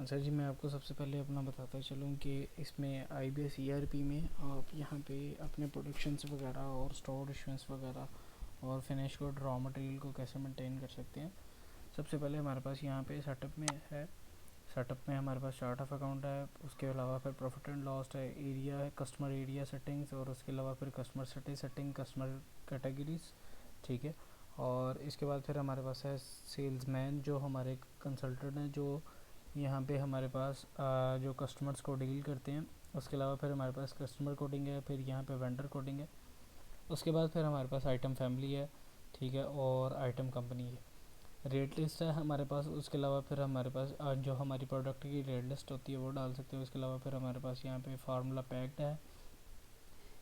अच्छा जी, मैं आपको सबसे पहले अपना बताता चलूँ कि इसमें IBS ERP में आप यहाँ पे अपने प्रोडक्शंस वगैरह और स्टोर इशुएंस वगैरह और फिनिश गुड रॉ मटेरियल को कैसे मेंटेन कर सकते हैं। सबसे पहले हमारे पास यहाँ पे सेटअप में है। सेटअप में हमारे पास चार्ट ऑफ अकाउंट है, उसके अलावा फिर प्रॉफिट एंड लॉस है, एरिया है, कस्टमर एरिया सेटिंग्स, और उसके अलावा फिर कस्टमर सेटिंग, कस्टमर कैटेगरीज, ठीक है। और इसके बाद फिर हमारे पास है सेल्समैन, जो हमारे कंसल्टेंट हैं, जो यहाँ पे हमारे पास जो कस्टमर्स को डील करते हैं। उसके अलावा फिर हमारे पास कस्टमर कोडिंग है, फिर यहाँ पे वेंडर कोडिंग है। उसके बाद फिर हमारे पास आइटम फैमिली है, ठीक है, और आइटम कंपनी है, रेट लिस्ट है हमारे पास। उसके अलावा फिर हमारे पास जो हमारी प्रोडक्ट की रेट लिस्ट होती है वो डाल सकते हो। उसके अलावा फिर हमारे पास यहाँ पे फार्मूला पैक्ड है,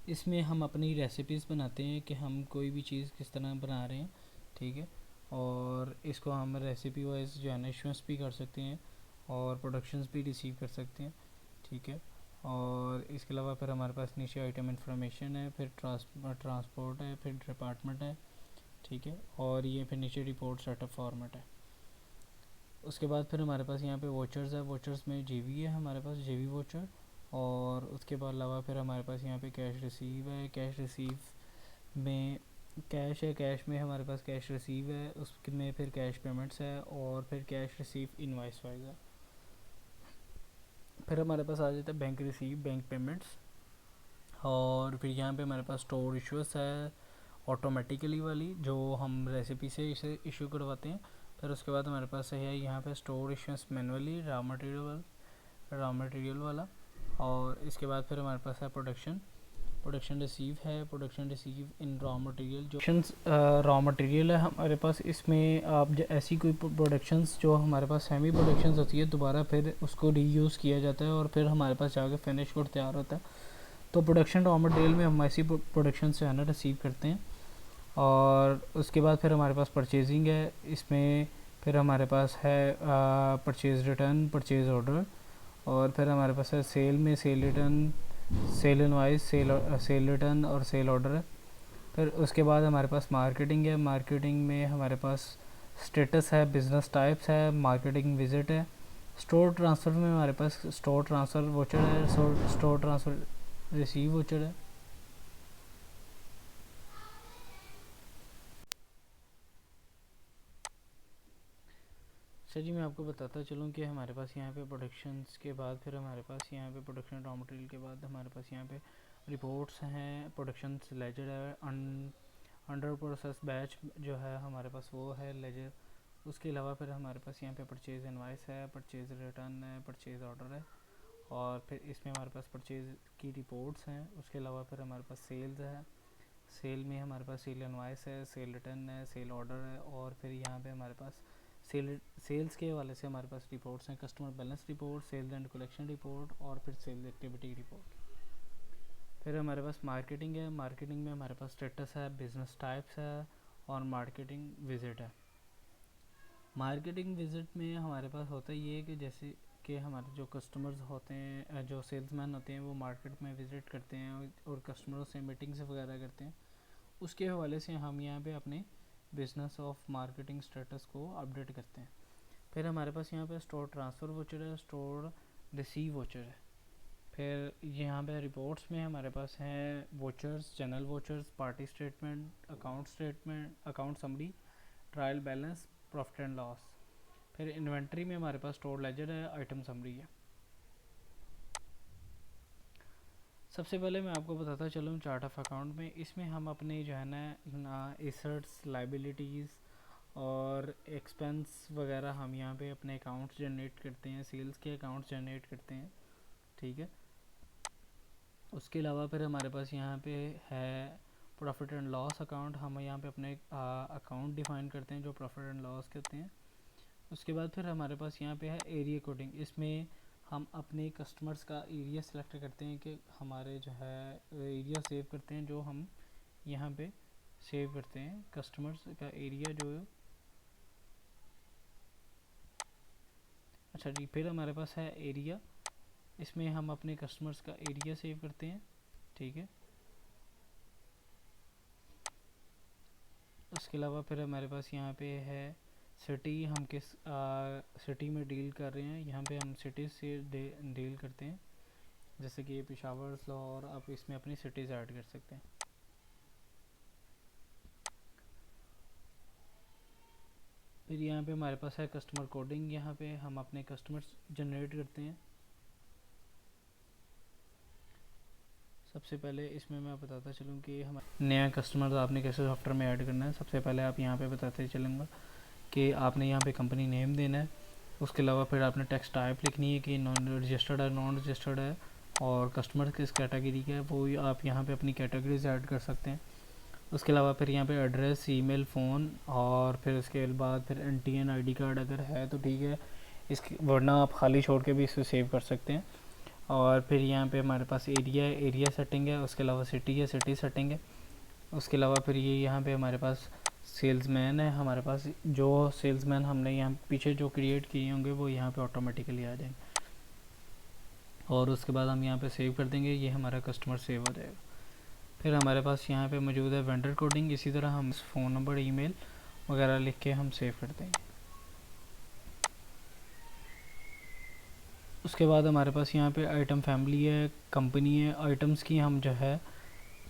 इसमें हम अपनी रेसिपीज़ बनाते हैं कि हम कोई भी चीज़ किस तरह बना रहे हैं, ठीक है। और इसको हम रेसिपी वाइज जो है ना इशुएंस भी कर सकते हैं और प्रोडक्शंस भी रिसीव कर सकते हैं, ठीक है। और इसके अलावा फिर हमारे पास नीचे आइटम इन्फॉर्मेशन है, फिर ट्रांसपोर्ट है, फिर डिपार्टमेंट है, ठीक है। और ये फिर नीचे रिपोर्ट सेटअप फॉर्मेट है। उसके बाद फिर हमारे पास यहाँ पे वोचर्स है, वोचर्स में जीवी है हमारे पास, जीवी वोचर। और उसके बाद अलावा फिर हमारे पास यहाँ पे कैश रिसीव है, कैश रिसीव में कैश है, कैश में हमारे पास कैश रिसीव है, उसमें फिर कैश पेमेंट्स है, और फिर कैश रिसीव इनवाइस वाइज है। फिर हमारे पास आ जाता है बैंक रिसीव, बैंक पेमेंट्स। और फिर यहाँ पे हमारे पास स्टोर इशूस है ऑटोमेटिकली वाली, जो हम रेसिपी से इसे इशू करवाते हैं। फिर उसके बाद हमारे पास है यहाँ पे store issues manually raw material वाला। और इसके बाद फिर हमारे पास है प्रोडक्शन, प्रोडक्शन रिसीव है, production receive in raw material, जो रॉ मटेरियल है हमारे पास। इसमें आप ऐसी कोई प्रोडक्शंस जो हमारे पास सेमी प्रोडक्शंस होती है, दोबारा फिर उसको रीयूज़ किया जाता है और फिर हमारे पास जाके फिनिश गुड तैयार होता है। तो प्रोडक्शन रॉ मटेरियल में हम ऐसी प्रोडक्शन से है ना रिसीव करते हैं। और उसके बाद फिर हमारे पास परचेजिंग है, इसमें फिर हमारे पास है परचेज रिटर्न, परचेज ऑर्डर। और फिर हमारे पास है सेल में cell return, cell invoice, cell return और सेल ऑर्डर है। फिर उसके बाद हमारे पास मार्केटिंग है, मार्केटिंग में हमारे पास स्टेटस है, बिजनेस टाइप्स है, मार्केटिंग विजिट है। स्टोर ट्रांसफ़र में हमारे पास स्टोर ट्रांसफ़र वोचर है, स्टोर ट्रांसफ़र रिसीव वोचर है। सर जी, मैं आपको बताता चलूँ कि हमारे पास यहाँ पे प्रोडक्शंस के बाद फिर हमारे पास यहाँ पे प्रोडक्शन रॉ मटेरियल के बाद हमारे पास यहाँ पे रिपोर्ट्स हैं, प्रोडक्शंस लेजर है, अंडर प्रोसेस बैच जो है हमारे पास वो है लेजर। उसके अलावा फिर हमारे पास यहाँ पे परचेज़ इनवाइस है, परचेज़ रिटर्न है, परचेज़ ऑर्डर है। और फिर इसमें हमारे पास परचेज़ की रिपोर्ट्स हैं। उसके अलावा फिर हमारे पास सेल्स है, सेल में हमारे पास सेल इनवाइस है, सेल रिटर्न है, सेल ऑर्डर है। और फिर यहाँ पे हमारे पास सेल्स के हवाले से हमारे पास रिपोर्ट्स हैं, customer balance report, sales and collection report, और फिर सेल्स एक्टिविटी रिपोर्ट। फिर हमारे पास मार्केटिंग है, मार्केटिंग में हमारे पास स्टेटस है, बिजनेस टाइप्स है, और मार्केटिंग विजिट है। मार्केटिंग विजिट में हमारे पास होता ये है कि जैसे कि हमारे जो कस्टमर्स होते हैं, जो सेल्समैन होते हैं, वो मार्केट में विज़िट करते हैं और कस्टमरों से मीटिंग्स वगैरह करते हैं। उसके हवाले से हम यहाँ पे अपने बिजनेस ऑफ मार्केटिंग स्टेटस को अपडेट करते हैं। फिर हमारे पास यहाँ पे स्टोर ट्रांसफ़र वोचर है, स्टोर रिसीव वोचर है। फिर यहाँ पे रिपोर्ट्स में हमारे पास हैं vouchers, general vouchers, party statement, account summary, trial balance, profit and loss. फिर इन्वेंट्री में हमारे पास स्टोर लेजर है, आइटम समरी है। सबसे पहले मैं आपको बताता चलूँ चार्ट ऑफ अकाउंट में, इसमें हम अपने जो है ना एसेट्स, लाइबिलिटीज़ और एक्सपेंस वगैरह हम यहाँ पे अपने अकाउंट्स जनरेट करते हैं, सेल्स के अकाउंट्स जनरेट करते हैं, ठीक है। उसके अलावा फिर हमारे पास यहाँ पे है प्रॉफिट एंड लॉस अकाउंट, हम यहाँ पे अपने अकाउंट डिफाइन करते हैं जो प्रॉफिट एंड लॉस करते हैं। उसके बाद फिर हमारे पास यहाँ पे है एरिया कोडिंग, इसमें हम अपने कस्टमर्स का एरिया सेलेक्ट करते हैं कि हमारे जो है एरिया सेव करते हैं, जो हम यहाँ पे सेव करते हैं कस्टमर्स का एरिया जो। अच्छा जी, फिर हमारे पास है एरिया, इसमें हम अपने कस्टमर्स का एरिया सेव करते हैं, ठीक है। उसके अलावा फिर हमारे पास यहाँ पे है सिटी हम किस सिटी में डील कर रहे हैं, यहाँ पे हम सिटी से डील करते हैं। जैसे कि पेशावर, लाहौर, आप इसमें अपनी सिटीज़ ऐड कर सकते हैं। फिर यहाँ पे हमारे पास है कस्टमर कोडिंग, यहाँ पे हम अपने कस्टमर्स जनरेट करते हैं। सबसे पहले इसमें मैं बताता चलूँ कि हम नया कस्टमर आपने कैसे सॉफ्टवेयर में ऐड करना है। सबसे पहले आप यहाँ पे बताते चलूँगा कि आपने यहाँ पे कंपनी नेम देना है। उसके अलावा फिर आपने टेक्स्ट टाइप लिखनी है कि नॉन रजिस्टर्ड है, नॉन रजिस्टर्ड है, और कस्टमर किस कैटेगरी का है वो आप यहाँ पे अपनी कैटेगरीज ऐड कर सकते हैं। उसके अलावा फिर यहाँ पे एड्रेस, ईमेल, फ़ोन, और फिर उसके बाद फिर NTN ID कार्ड अगर है तो ठीक है, इसके वरना आप खाली छोड़ के भी इसे सेव कर सकते हैं। और फिर यहाँ पे हमारे पास एरिया है, एरिया सेटिंग है। उसके अलावा सिटी है, सिटी सेटिंग है। उसके अलावा फिर ये यहाँ पे हमारे पास सेल्समैन है। हमारे पास जो सेल्समैन हमने यहाँ पीछे जो क्रिएट किए होंगे वो यहाँ पे ऑटोमेटिकली आ जाएंगे, और उसके बाद हम यहाँ पे सेव कर देंगे। ये हमारा कस्टमर सेव हो जाएगा। फिर हमारे पास यहाँ पे मौजूद है वेंडर कोडिंग। इसी तरह हम फ़ोन नंबर, ईमेल वगैरह लिख के हम सेव कर देंगे। उसके बाद हमारे पास यहाँ पे आइटम फैमिली है, कंपनी है। आइटम्स की हम जो है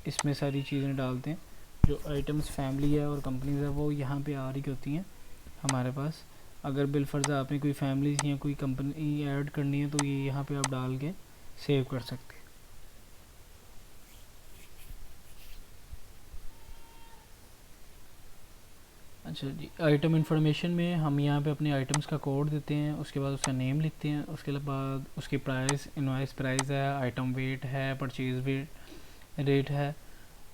इसमें सारी चीज़ें डालते हैं। जो आइटम्स फैमिली है और कंपनीज है वो यहाँ पे आ रही होती हैं हमारे पास। अगर बिलफर्ज आपने कोई फैमिलीज या कोई कंपनी ऐड करनी है तो ये यहाँ पे आप डाल के सेव कर सकते हैं। अच्छा जी, आइटम इन्फॉर्मेशन में हम यहाँ पे अपने आइटम्स का कोड देते हैं। उसके बाद उसका नेम लिखते हैं। उसके बाद उसकी प्राइस, इनवॉइस प्राइस है, आइटम वेट है, परचेज वेट रेट है।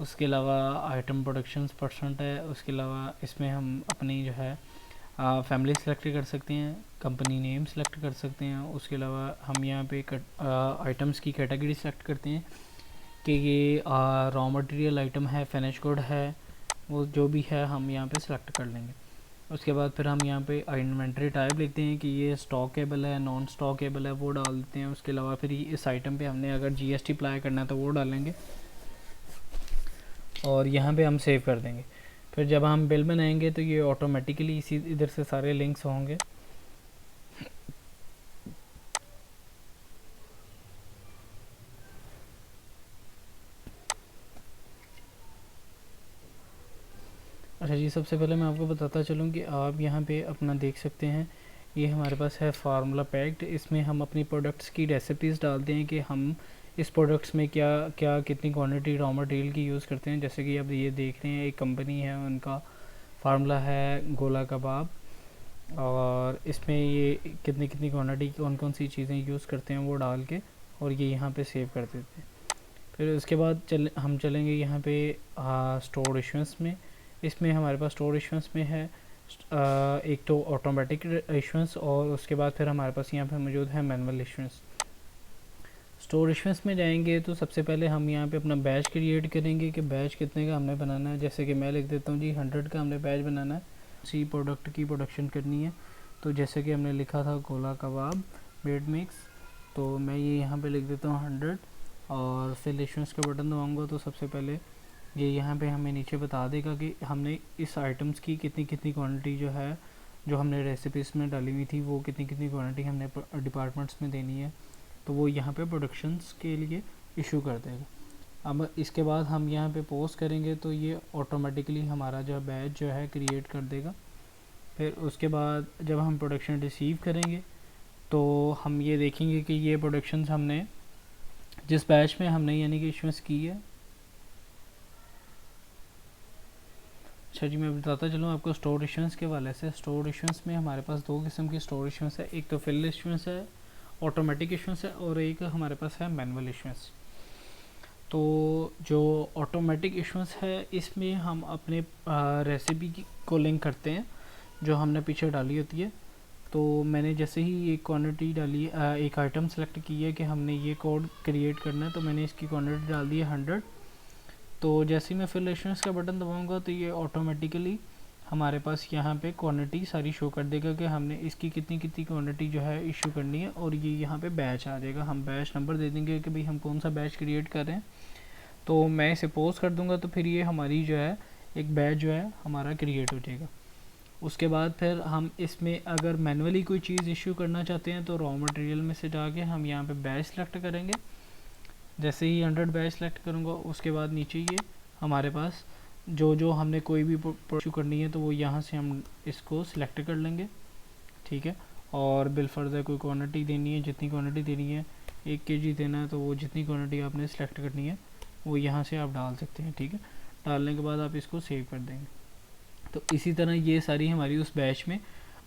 उसके अलावा आइटम प्रोडक्शन परसेंट है। उसके अलावा इसमें हम अपनी जो है फैमिली सेलेक्ट कर सकते हैं, कंपनी नेम सेलेक्ट कर सकते हैं। उसके अलावा हम यहाँ पे आइटम्स की कैटेगरी सेलेक्ट करते हैं कि ये रॉ मटेरियल आइटम है, फिनिश गुड है, वो जो भी है हम यहाँ पे सेलेक्ट कर लेंगे। उसके बाद फिर हम यहाँ पे इन्वेंट्री टाइप लिखते हैं कि ये स्टॉकेबल है, नॉन स्टॉकेबल है, वो डाल देते हैं। उसके अलावा फिर इस आइटम पे हमने अगर GST अप्लाई करना है तो वो डालेंगे, और यहाँ पे हम सेव कर देंगे। फिर जब हम बिल बनाएंगे तो ये ऑटोमेटिकली इसी इधर से सारे लिंक्स होंगे। अच्छा जी, सबसे पहले मैं आपको बताता चलूँ कि आप यहाँ पे अपना देख सकते हैं, ये हमारे पास है फार्मूला पैक्ड। इसमें हम अपनी प्रोडक्ट्स की रेसिपीज़ डालते हैं कि हम इस प्रोडक्ट्स में क्या क्या कितनी क्वांटिटी रॉ मटेरियल की यूज़ करते हैं। जैसे कि अब ये देख रहे हैं, एक कंपनी है, उनका फार्मूला है गोला कबाब, और इसमें ये कितनी कितनी क्वांटिटी कौन कौन सी चीज़ें यूज़ करते हैं वो डाल के, और ये यहाँ पे सेव कर देते हैं। फिर उसके बाद हम चलेंगे यहाँ पे स्टोर इशुएंस में। इसमें हमारे पास स्टोर इशुएंस में है एक तो ऑटोमेटिक इशुएंस, और उसके बाद फिर हमारे पास यहाँ पे मौजूद है मैनुअल इशुएंस। स्टोर इशुएंस में जाएंगे तो सबसे पहले हम यहाँ पे अपना बैच क्रिएट करेंगे कि बैच कितने का हमने बनाना है। जैसे कि मैं लिख देता हूँ जी 100 का हमने बैच बनाना है, उसी प्रोडक्ट की प्रोडक्शन करनी है। तो जैसे कि हमने लिखा था गोला कबाब ब्रेड मिक्स, तो मैं ये यहाँ पे लिख देता हूँ 100, और फिर इशुएंस का बटन दबाऊँगा तो सबसे पहले ये यहाँ पे हमें नीचे बता देगा कि हमने इस आइटम्स की कितनी कितनी क्वांटिटी जो है, जो हमने रेसिपीज़ में डाली हुई थी, वो कितनी कितनी क्वांटिटी हमने डिपार्टमेंट्स में देनी है। तो वो यहाँ पे प्रोडक्शंस के लिए इशू कर देगा। अब इसके बाद हम यहाँ पे पोस्ट करेंगे तो ये ऑटोमेटिकली हमारा जो बैच जो है क्रिएट कर देगा। फिर उसके बाद जब हम प्रोडक्शन रिसीव करेंगे तो हम ये देखेंगे कि ये प्रोडक्शंस हमने जिस बैच में हमने यानी कि इशुएंस की है। अच्छा जी, मैं बताता चलूँ आपको स्टोर इशुएंस के वाले से। स्टोर इशुएंस में हमारे पास दो किस्म की स्टोर इशुएंस है, एक तो फिल इशुएंस है, ऑटोमेटिक इशुएंस है, और एक हमारे पास है मैनुअल इशुएंस। तो जो ऑटोमेटिक इशुएंस है इसमें हम अपने रेसिपी को लिंक करते हैं जो हमने पीछे डाली होती है। तो मैंने जैसे ही एक क्वांटिटी डाली, एक आइटम सेलेक्ट की है कि हमने ये कोड क्रिएट करना है, तो मैंने इसकी क्वांटिटी डाल दी है 100। तो जैसे ही मैं फिल इशुएंस का बटन दबाऊंगा तो ये ऑटोमेटिकली हमारे पास यहाँ पे क्वांटिटी सारी शो कर देगा कि हमने इसकी कितनी कितनी क्वांटिटी जो है इशू करनी है, और ये यहाँ पे बैच आ जाएगा। हम बैच नंबर दे देंगे कि भाई हम कौन सा बैच क्रिएट कर रहे हैं। तो मैं इसे पोस्ट कर दूंगा तो फिर ये हमारी जो है एक बैच जो है हमारा क्रिएट हो जाएगा। उसके बाद फिर हम इसमें अगर मैनुअली कोई चीज़ इशू करना चाहते हैं तो रॉ मटेरियल में से जाके हम यहाँ पे बैच सेलेक्ट करेंगे। जैसे ही 100 बैच सेलेक्ट करूँगा उसके बाद नीचे ये हमारे पास जो हमने कोई भी इशू करनी है तो वो यहाँ से हम इसको सिलेक्ट कर लेंगे, ठीक है। और बिल फर्दर कोई क्वांटिटी देनी है, जितनी क्वांटिटी देनी है 1 kg देना है तो वो जितनी क्वांटिटी आपने सेलेक्ट करनी है वो यहाँ से आप डाल सकते हैं, ठीक है। डालने के बाद आप इसको सेव कर देंगे। तो इसी तरह ये सारी हमारी उस बैच में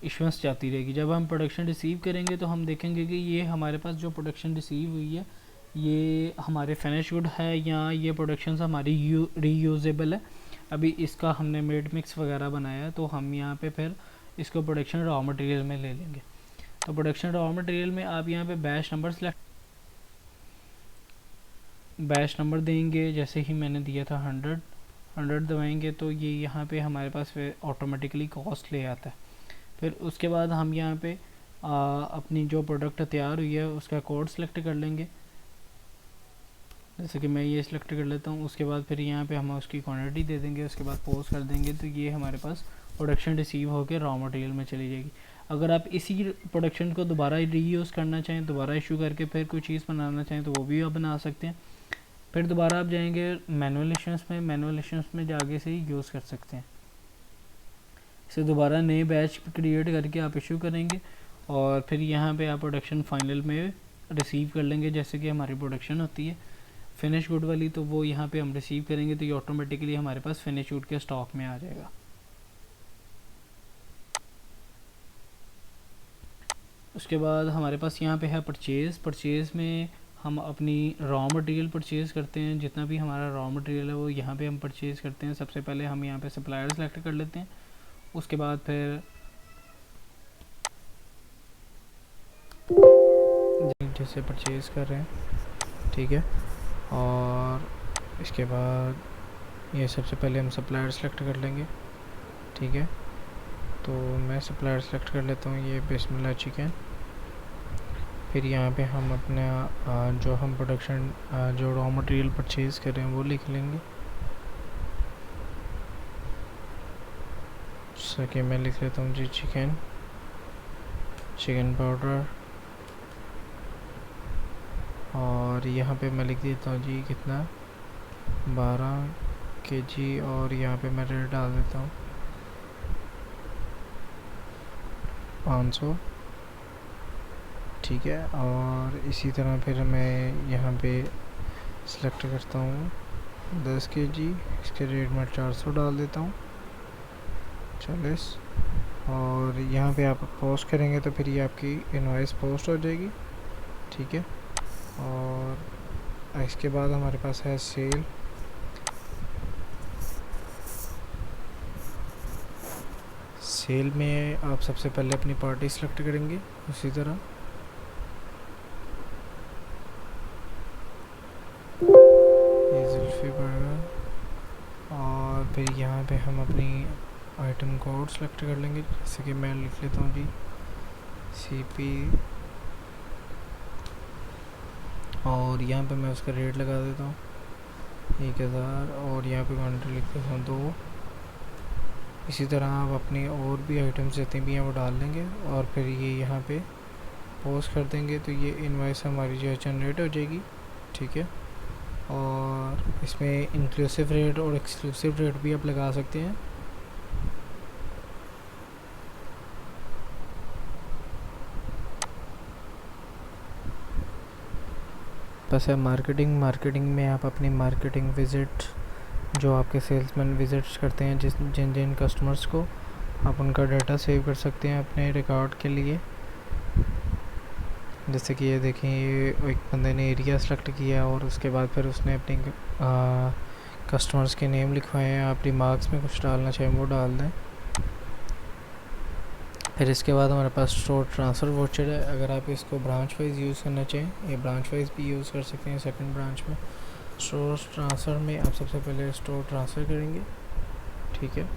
इशुएंस जाती रहेगी। जब हम प्रोडक्शन रिसीव करेंगे तो हम देखेंगे कि ये हमारे पास जो प्रोडक्शन रिसीव हुई है ये हमारे फिनिश गुड है या ये प्रोडक्शन हमारी रीयूजेबल है। अभी इसका हमने मेड मिक्स वगैरह बनाया है तो हम यहाँ पे फिर इसको प्रोडक्शन रॉ मटेरियल में ले लेंगे। तो प्रोडक्शन रॉ मटेरियल में आप यहाँ पे बैच नंबर देंगे। जैसे ही मैंने दिया था 100 दबाएंगे तो ये यहाँ पे हमारे पास फिर ऑटोमेटिकली कॉस्ट ले आता है। फिर उसके बाद हम यहाँ पे अपनी जो प्रोडक्ट तैयार हुई है उसका कोड सेलेक्ट कर लेंगे। जैसे कि मैं ये सिलेक्ट कर लेता हूँ। उसके बाद फिर यहाँ पे हम उसकी क्वांटिटी दे देंगे, उसके बाद पोस्ट कर देंगे तो ये हमारे पास प्रोडक्शन रिसीव होकर रॉ मटेरियल में चली जाएगी। अगर आप इसी प्रोडक्शन को दोबारा रीयूज़ करना चाहें, दोबारा इशू करके फिर कोई चीज़ बनाना चाहें तो वो भी आप बना सकते हैं। फिर दोबारा आप जाएंगे मैनुअल इशुएंस में जाके से यूज़ कर सकते हैं। इसे दोबारा नए बैच क्रिएट करके आप इशू करेंगे और फिर यहाँ पे आप प्रोडक्शन फाइनल में रिसीव कर लेंगे। जैसे कि हमारी प्रोडक्शन होती है फिनिश गुड वाली तो वो यहाँ पे हम रिसीव करेंगे तो ये ऑटोमेटिकली हमारे पास फिनिश गुड के स्टॉक में आ जाएगा। उसके बाद हमारे पास यहाँ पे है परचेज़ में हम अपनी रॉ मटेरियल परचेज़ करते हैं। जितना भी हमारा रॉ मटेरियल है वो यहाँ पे हम परचेज़ करते हैं। सबसे पहले हम यहाँ पे सप्लायर सेलेक्ट कर लेते हैं। उसके बाद फिर जैसे परचेज़ कर रहे हैं, ठीक है। और इसके बाद ये सबसे पहले हम सप्लायर सेलेक्ट कर लेंगे, ठीक है। तो मैं सप्लायर सेलेक्ट कर लेता हूँ, ये बिस्मिल्लाह चिकन। फिर यहाँ पे हम अपना जो हम प्रोडक्शन जो रॉ मटेरियल परचेज़ कर रहे हैं वो लिख लेंगे। जैसा कि मैं लिख लेता हूँ जी चिकन पाउडर। और यहाँ पे मैं लिख देता हूँ जी कितना 12 kg और यहाँ पे मैं रेट डाल देता हूँ 500, ठीक है। और इसी तरह फिर मैं यहाँ पे सिलेक्ट करता हूँ 10 kg, इसके रेट में 400 डाल देता हूँ 40। और यहाँ पे आप पोस्ट करेंगे तो फिर ये आपकी इनवॉइस पोस्ट हो जाएगी, ठीक है। और इसके बाद हमारे पास है सेल में आप सबसे पहले अपनी पार्टी सेलेक्ट करेंगे उसी तरह। ये जुल्फी बर्गर। और फिर यहाँ पे हम अपनी आइटम कोड सेलेक्ट कर लेंगे। जैसे कि मैं लिख लेता हूँ जी CP और यहाँ पे मैं उसका रेट लगा देता हूँ 1000 और यहाँ पे क्वांटिटी लिख देता हूँ 2। इसी तरह आप अपनी और भी आइटम्स जितनी भी हैं वो डाल देंगे और फिर ये यहाँ पे पोस्ट कर देंगे तो ये इनवॉइस हमारी जो है जनरेट हो जाएगी, ठीक है। और इसमें इंक्लूसिव रेट और एक्सक्लूसिव रेट भी आप लगा सकते हैं। बस है मार्केटिंग में आप अपनी मार्केटिंग विज़िट जो आपके सेल्समैन विज़िट्स करते हैं जिन कस्टमर्स को, आप उनका डाटा सेव कर सकते हैं अपने रिकॉर्ड के लिए। जैसे कि ये देखें, ये एक बंदे ने एरिया सेलेक्ट किया और उसके बाद फिर उसने अपनी कस्टमर्स के नेम लिखवाए हैं। आप रिमार्क्स में कुछ डालना चाहें वो डाल दें। फिर इसके बाद हमारे पास स्टोर ट्रांसफ़र वाउचर है। अगर आप इसको ब्रांच वाइज यूज़ करना चाहें, ये ब्रांच वाइज भी यूज़ कर सकते हैं। सेकंड ब्रांच में स्टोर ट्रांसफ़र में आप सबसे पहले स्टोर ट्रांसफ़र करेंगे, ठीक है।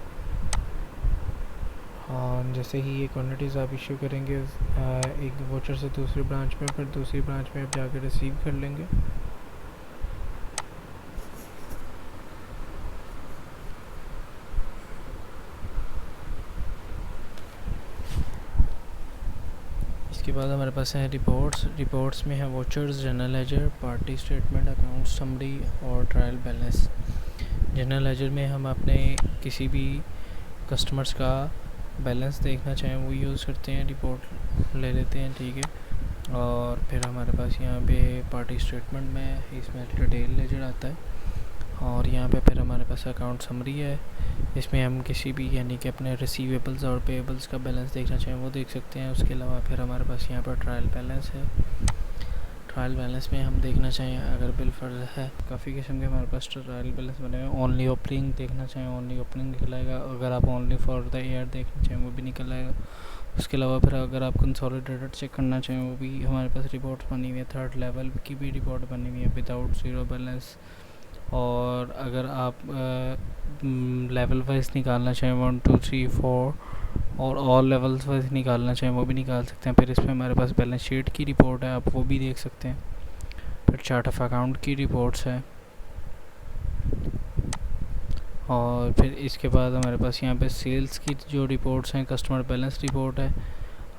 और जैसे ही ये क्वांटिटीज़ आप इशू करेंगे एक वाउचर से दूसरी ब्रांच में, फिर दूसरी ब्रांच में आप जाकर रिसीव कर लेंगे। इसके बाद हमारे पास है रिपोर्ट्स में है watchers, general ledger, party statement, account summary और ट्रायल बैलेंस। जनरल लेजर में हम अपने किसी भी कस्टमर्स का बैलेंस देखना चाहें वो यूज़ करते हैं, रिपोर्ट ले लेते हैं, ठीक है। और फिर हमारे पास यहाँ पे पार्टी स्टेटमेंट में इसमें डिटेल लेजर आता है। और यहाँ पे फिर हमारे पास अकाउंट समरी है, इसमें हम किसी भी यानी कि अपने रिसीवेबल्स और पेएबल्स का बैलेंस देखना चाहें वो देख सकते हैं। उसके अलावा फिर हमारे पास यहाँ पर ट्रायल बैलेंस है। ट्रायल बैलेंस में हम देखना चाहें अगर बिल फर्ज है, काफ़ी किस्म के हमारे पास ट्रायल बैलेंस बने हुए। ओनली ओपनिंग देखना चाहें ओनली ओपनिंग निकल आएगा, अगर आप ओनली फॉर द ईयर देखना चाहें वो भी निकल आएगा। उसके अलावा फिर अगर आप कंसोलिडेटेड चेक करना चाहें वो भी हमारे पास रिपोर्ट बनी हुई है। थर्ड लेवल की भी रिपोर्ट बनी हुई है विदाउट ज़ीरो बैलेंस। और अगर आप लेवल वाइज निकालना चाहें 1 2 3 4 और ऑल लेवल्स वाइज निकालना चाहें वो भी निकाल सकते हैं। फिर इसमें हमारे पास बैलेंस शीट की रिपोर्ट है, आप वो भी देख सकते हैं। फिर चार्ट ऑफ अकाउंट की रिपोर्ट्स है। और फिर इसके बाद हमारे पास यहाँ पे सेल्स की जो रिपोर्ट्स हैं, कस्टमर बैलेंस रिपोर्ट है,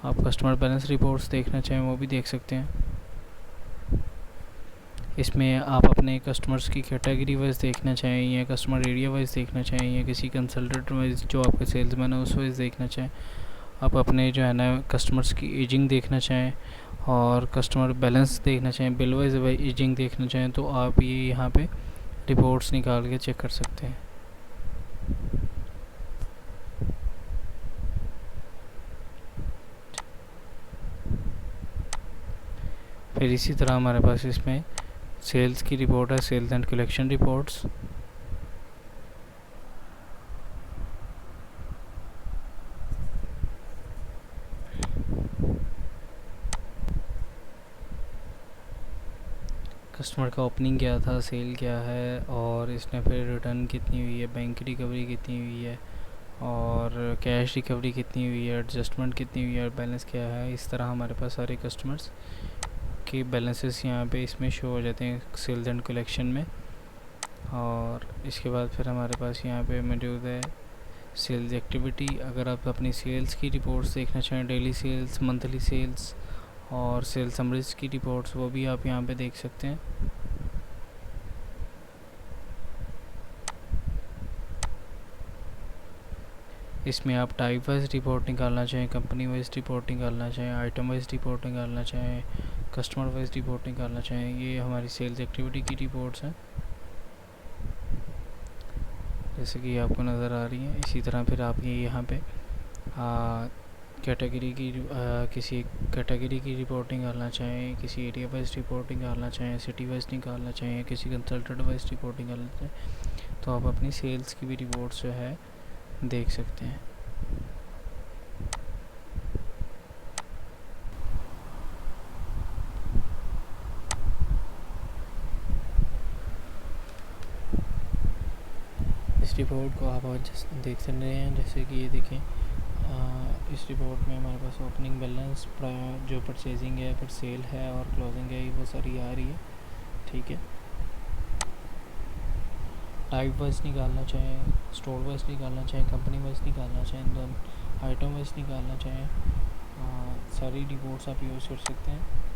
आप कस्टमर बैलेंस रिपोर्ट्स देखना चाहें वो भी देख सकते हैं। इसमें आप अपने कस्टमर्स की कैटेगरी वाइज देखना चाहें या कस्टमर एरिया वाइज देखना चाहें या किसी कंसल्टेंट वाइज जो आपके सेल्समैन है उस वाइज देखना चाहें, आप अपने जो है ना कस्टमर्स की एजिंग देखना चाहें और कस्टमर बैलेंस देखना चाहें, बिल वाइज एजिंग देखना चाहें, तो आप ये यहाँ पे रिपोर्ट्स निकाल के चेक कर सकते हैं। फिर इसी तरह हमारे पास इसमें सेल्स की रिपोर्ट है, sales and collection reports. Customer का ओपनिंग क्या था, सेल क्या है, और इसने फिर रिटर्न कितनी हुई है, बैंक रिकवरी कितनी हुई है, और कैश रिकवरी कितनी हुई है, एडजस्टमेंट कितनी हुई है, और बैलेंस क्या है। इस तरह हमारे पास सारे कस्टमर्स के बैलेंसेस यहाँ पे इसमें शो हो जाते हैं सेल्स एंड कलेक्शन में। और इसके बाद फिर हमारे पास यहाँ पे मौजूद है सेल्स एक्टिविटी। अगर आप अपनी सेल्स की रिपोर्ट्स देखना चाहें, डेली सेल्स, मंथली सेल्स और सेल्स समरीज की रिपोर्ट्स, वो भी आप यहाँ पे देख सकते हैं। इसमें आप टाइप वाइज रिपोर्ट निकालना चाहें, कंपनी वाइज रिपोर्ट निकालना चाहें, आइटम वाइज रिपोर्ट निकालना चाहें, कस्टमर वाइज रिपोर्ट निकालना चाहें, ये हमारी सेल्स एक्टिविटी की रिपोर्ट्स हैं जैसे कि आपको नज़र आ रही है। इसी तरह फिर आप ये यहाँ पे कैटेगरी की किसी कैटेगरी की रिपोर्ट निकालना चाहें, किसी एरिया वाइज रिपोर्ट निकालना चाहें, सिटी वाइज निकालना चाहें, किसी कंसल्टेंट वाइज रिपोर्ट निकालना चाहें, तो आप अपनी सेल्स की भी रिपोर्ट्स जो है देख सकते हैं। इस रिपोर्ट को आप देख सकते हैं, जैसे कि ये देखें, इस रिपोर्ट में हमारे पास ओपनिंग बैलेंस, जो परचेजिंग है, फिर सेल है और क्लोजिंग है, वो सारी आ रही है, ठीक है। टाइप वाइज निकालना चाहें, स्टोर वाइज निकालना चाहें, कंपनी वाइज निकालना चाहें, आइटम वाइज निकालना चाहें, सारी रिपोर्ट्स आप यूज़ कर सकते हैं।